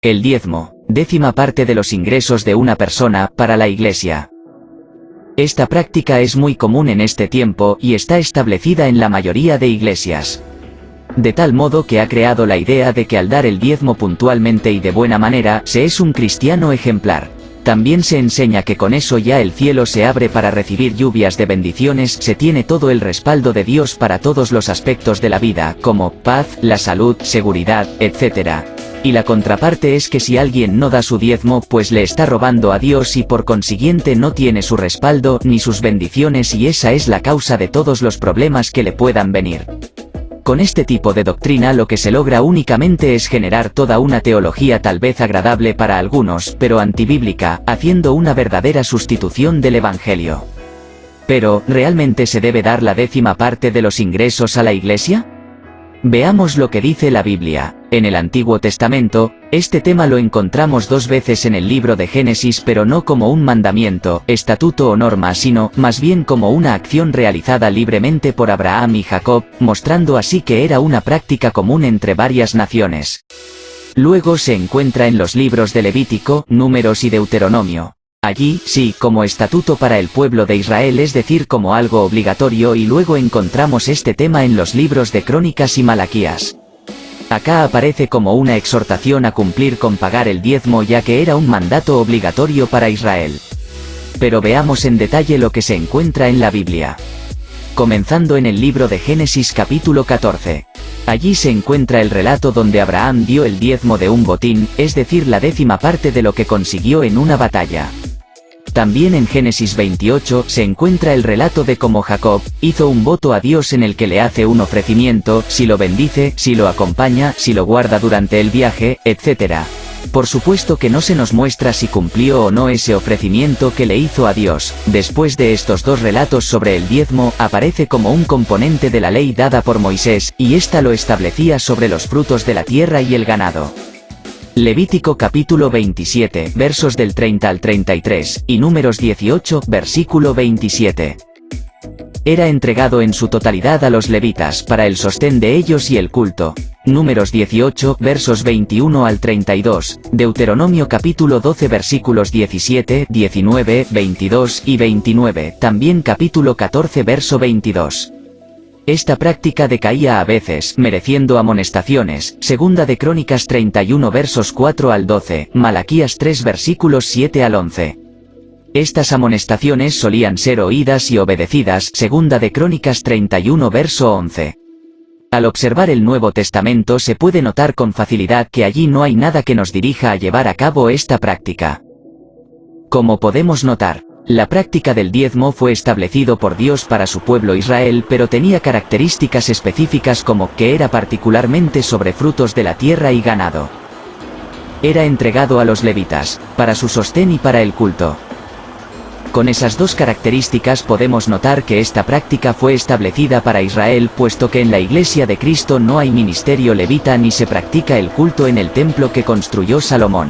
El diezmo, 10ª parte de los ingresos de una persona, para la Iglesia. Esta práctica es muy común en este tiempo y está establecida en la mayoría de iglesias. De tal modo que ha creado la idea de que al dar el diezmo puntualmente y de buena manera, se es un cristiano ejemplar. También se enseña que con eso ya el cielo se abre para recibir lluvias de bendiciones, se tiene todo el respaldo de Dios para todos los aspectos de la vida, como paz, la salud, seguridad, etc. Y la contraparte es que si alguien no da su diezmo, pues le está robando a Dios y por consiguiente no tiene su respaldo ni sus bendiciones, y esa es la causa de todos los problemas que le puedan venir. Con este tipo de doctrina lo que se logra únicamente es generar toda una teología tal vez agradable para algunos, pero antibíblica, haciendo una verdadera sustitución del Evangelio. Pero, ¿realmente se debe dar la 10ª parte de los ingresos a la Iglesia? Veamos lo que dice la Biblia. En el Antiguo Testamento, este tema lo encontramos 2 veces en el libro de Génesis, pero no como un mandamiento, estatuto o norma, sino, más bien como una acción realizada libremente por Abraham y Jacob, mostrando así que era una práctica común entre varias naciones. Luego se encuentra en los libros de Levítico, Números y Deuteronomio. Allí, sí, como estatuto para el pueblo de Israel, es decir, como algo obligatorio, y luego encontramos este tema en los libros de Crónicas y Malaquías. Acá aparece como una exhortación a cumplir con pagar el diezmo, ya que era un mandato obligatorio para Israel. Pero veamos en detalle lo que se encuentra en la Biblia. Comenzando en el libro de Génesis capítulo 14. Allí se encuentra el relato donde Abraham dio el diezmo de un botín, es decir, la 10ª parte de lo que consiguió en una batalla. También en Génesis 28 se encuentra el relato de cómo Jacob hizo un voto a Dios en el que le hace un ofrecimiento, si lo bendice, si lo acompaña, si lo guarda durante el viaje, etc. Por supuesto que no se nos muestra si cumplió o no ese ofrecimiento que le hizo a Dios. Después de estos 2 relatos sobre el diezmo, aparece como un componente de la ley dada por Moisés, y ésta lo establecía sobre los frutos de la tierra y el ganado. Levítico capítulo 27, versos del 30 al 33, y Números 18, versículo 27. Era entregado en su totalidad a los levitas para el sostén de ellos y el culto. Números 18, versos 21 al 32, Deuteronomio capítulo 12 versículos 17, 19, 22 y 29, también capítulo 14 verso 22. Esta práctica decaía a veces, mereciendo amonestaciones, segunda de Crónicas 31 versos 4 al 12, Malaquías 3 versículos 7 al 11. Estas amonestaciones solían ser oídas y obedecidas, segunda de Crónicas 31 verso 11. Al observar el Nuevo Testamento se puede notar con facilidad que allí no hay nada que nos dirija a llevar a cabo esta práctica. Como podemos notar, la práctica del diezmo fue establecido por Dios para su pueblo Israel, pero tenía características específicas como que era particularmente sobre frutos de la tierra y ganado. Era entregado a los levitas, para su sostén y para el culto. Con esas 2 características podemos notar que esta práctica fue establecida para Israel, puesto que en la Iglesia de Cristo no hay ministerio levita ni se practica el culto en el templo que construyó Salomón.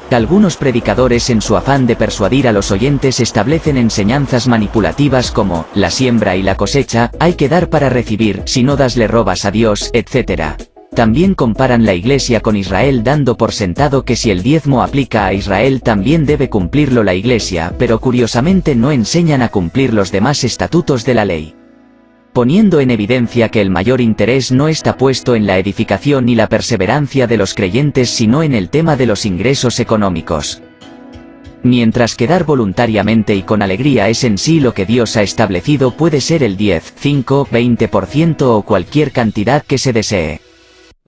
Algunos predicadores, en su afán de persuadir a los oyentes, establecen enseñanzas manipulativas como, la siembra y la cosecha, hay que dar para recibir, si no das le robas a Dios, etc. También comparan la Iglesia con Israel, dando por sentado que si el diezmo aplica a Israel también debe cumplirlo la Iglesia, pero curiosamente no enseñan a cumplir los demás estatutos de la ley, poniendo en evidencia que el mayor interés no está puesto en la edificación y la perseverancia de los creyentes, sino en el tema de los ingresos económicos. Mientras que dar voluntariamente y con alegría es en sí lo que Dios ha establecido, puede ser el 10, 5, 20% o cualquier cantidad que se desee.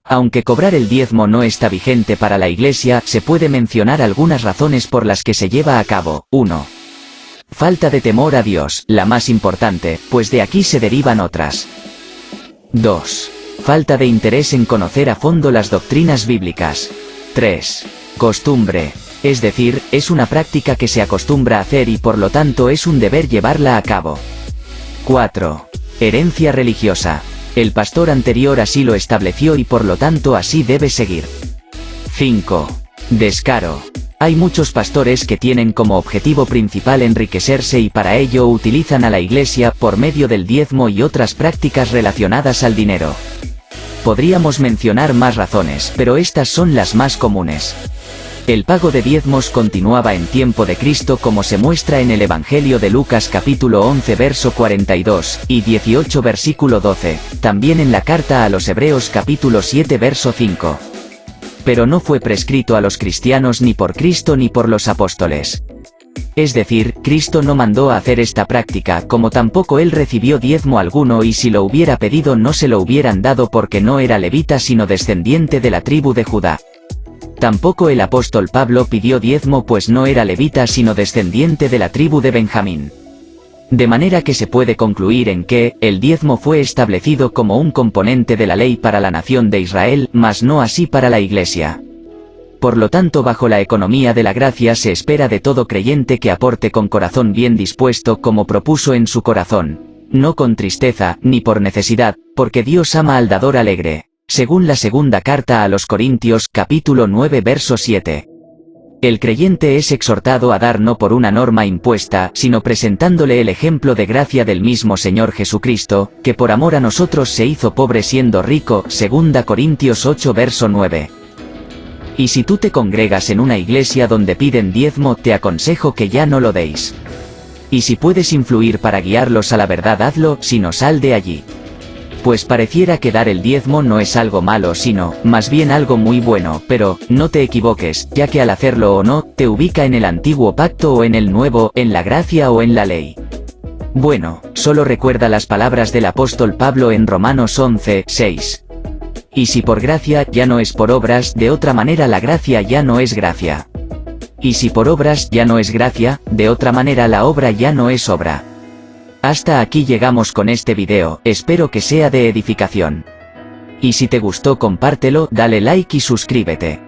Aunque cobrar el diezmo no está vigente para la Iglesia, se puede mencionar algunas razones por las que se lleva a cabo. 1. Falta de temor a Dios, la más importante, pues de aquí se derivan otras. 2. Falta de interés en conocer a fondo las doctrinas bíblicas. 3. Costumbre, es decir, es una práctica que se acostumbra a hacer y por lo tanto es un deber llevarla a cabo. 4. Herencia religiosa. El pastor anterior así lo estableció y por lo tanto así debe seguir. 5. Descaro. Hay muchos pastores que tienen como objetivo principal enriquecerse y para ello utilizan a la Iglesia por medio del diezmo y otras prácticas relacionadas al dinero. Podríamos mencionar más razones, pero estas son las más comunes. El pago de diezmos continuaba en tiempo de Cristo, como se muestra en el Evangelio de Lucas capítulo 11 verso 42, y 18 versículo 12, también en la carta a los Hebreos capítulo 7 verso 5. Pero no fue prescrito a los cristianos ni por Cristo ni por los apóstoles. Es decir, Cristo no mandó a hacer esta práctica, como tampoco él recibió diezmo alguno, y si lo hubiera pedido no se lo hubieran dado porque no era levita sino descendiente de la tribu de Judá. Tampoco el apóstol Pablo pidió diezmo pues no era levita sino descendiente de la tribu de Benjamín. De manera que se puede concluir en que, el diezmo fue establecido como un componente de la ley para la nación de Israel, mas no así para la Iglesia. Por lo tanto, bajo la economía de la gracia se espera de todo creyente que aporte con corazón bien dispuesto como propuso en su corazón, no con tristeza, ni por necesidad, porque Dios ama al dador alegre, según la segunda carta a los Corintios, capítulo 9 verso 7. El creyente es exhortado a dar no por una norma impuesta, sino presentándole el ejemplo de gracia del mismo Señor Jesucristo, que por amor a nosotros se hizo pobre siendo rico, segunda Corintios 8 verso 9. Y si tú te congregas en una iglesia donde piden diezmo, te aconsejo que ya no lo deis. Y si puedes influir para guiarlos a la verdad, hazlo, si no, sal de allí. Pues pareciera que dar el diezmo no es algo malo sino, más bien algo muy bueno, pero, no te equivoques, ya que al hacerlo o no, te ubica en el antiguo pacto o en el nuevo, en la gracia o en la ley. Bueno, solo recuerda las palabras del apóstol Pablo en Romanos 11, 6. Y si por gracia, ya no es por obras, de otra manera la gracia ya no es gracia. Y si por obras, ya no es gracia, de otra manera la obra ya no es obra. Hasta aquí llegamos con este video, espero que sea de edificación. Y si te gustó compártelo, dale like y suscríbete.